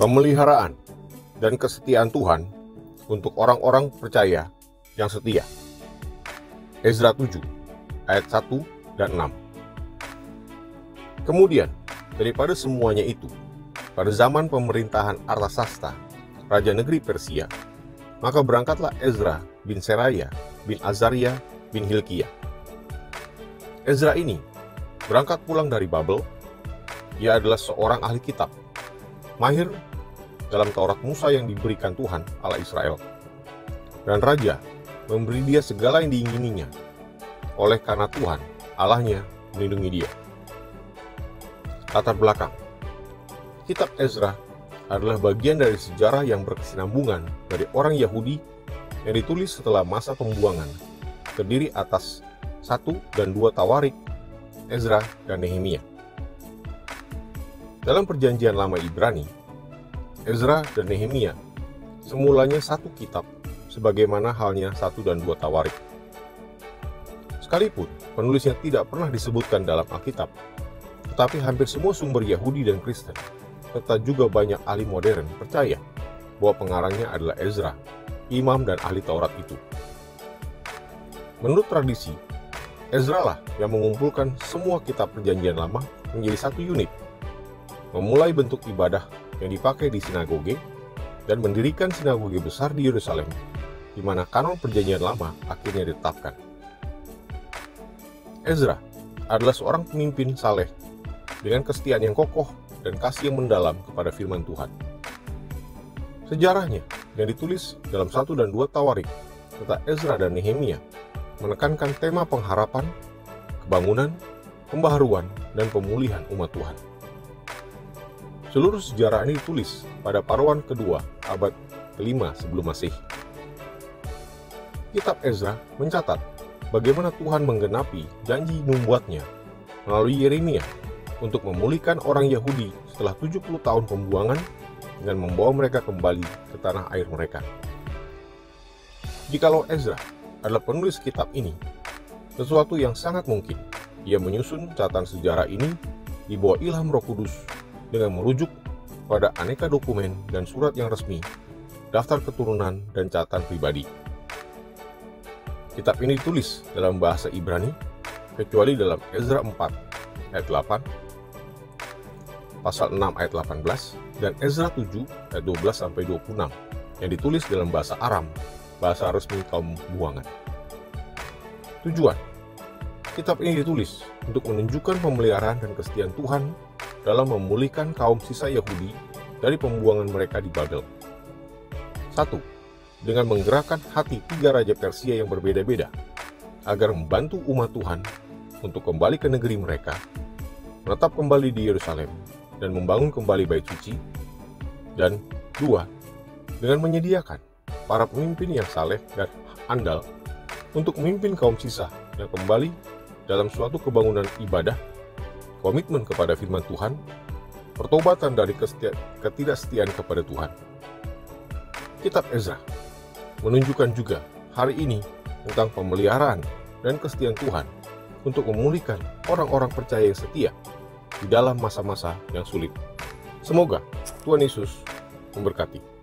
pemeliharaan dan kesetiaan Tuhan untuk orang-orang percaya yang setia. Ezra 7 ayat 1 dan 6. Kemudian, daripada semuanya itu, pada zaman pemerintahan Artasasta, Raja Negeri Persia, maka berangkatlah Ezra bin Seraya bin Azaria bin Hilkiah. Ezra ini berangkat pulang dari Babel. Ia adalah seorang ahli kitab, mahir dalam Taurat Musa yang diberikan Tuhan Allah Israel. Dan Raja memberi dia segala yang diingininya, oleh karena Tuhan Allahnya melindungi dia. Latar belakang: Kitab Ezra adalah bagian dari sejarah yang berkesinambungan dari orang Yahudi yang ditulis setelah masa pembuangan, terdiri atas 1 dan 2 Tawarik, Ezra dan Nehemia. Dalam perjanjian lama Ibrani, Ezra dan Nehemia semulanya satu kitab, sebagaimana halnya 1 dan 2 Tawarik. Sekalipun penulisnya tidak pernah disebutkan dalam Alkitab, tetapi hampir semua sumber Yahudi dan Kristen, serta juga banyak ahli modern percaya bahwa pengarangnya adalah Ezra, imam dan ahli Taurat itu. Menurut tradisi, Ezra lah yang mengumpulkan semua kitab perjanjian lama menjadi satu unit, memulai bentuk ibadah yang dipakai di sinagoge, dan mendirikan sinagoge besar di Yerusalem, di mana kanon perjanjian lama akhirnya ditetapkan. Ezra adalah seorang pemimpin saleh dengan kesetiaan yang kokoh dan kasih yang mendalam kepada firman Tuhan. Sejarahnya yang ditulis dalam 1 dan 2 Tawarik serta Ezra dan Nehemia menekankan tema pengharapan, kebangunan, pembaharuan, dan pemulihan umat Tuhan. Seluruh sejarah ini ditulis pada paruan kedua abad ke-5 sebelum Masehi. Kitab Ezra mencatat bagaimana Tuhan menggenapi janji nubuatnya melalui Yeremia untuk memulihkan orang Yahudi setelah 70 tahun pembuangan dengan membawa mereka kembali ke tanah air mereka. Jikalau Ezra adalah penulis kitab ini, sesuatu yang sangat mungkin ia menyusun catatan sejarah ini di bawah ilham Roh Kudus dengan merujuk pada aneka dokumen dan surat yang resmi, daftar keturunan, dan catatan pribadi. Kitab ini ditulis dalam bahasa Ibrani, kecuali dalam Ezra 4 ayat 8, pasal 6 ayat 18, dan Ezra 7 ayat 12-26 yang ditulis dalam bahasa Aram, bahasa resmi kaum buangan. Tujuan: kitab ini ditulis untuk menunjukkan pemeliharaan dan kesetiaan Tuhan dalam memulihkan kaum sisa Yahudi dari pembuangan mereka di Babel. 1. Dengan menggerakkan hati 3 raja Persia yang berbeda-beda agar membantu umat Tuhan untuk kembali ke negeri mereka, menetap kembali di Yerusalem, dan membangun kembali bait suci. Dan 2. Dengan menyediakan para pemimpin yang saleh dan andal untuk memimpin kaum sisa yang kembali dalam suatu kebangunan ibadah, komitmen kepada firman Tuhan, pertobatan dari ketidaksetiaan kepada Tuhan. Kitab Ezra menunjukkan juga hari ini tentang pemeliharaan dan kesetiaan Tuhan untuk memulihkan orang-orang percaya yang setia di dalam masa-masa yang sulit. Semoga Tuhan Yesus memberkati.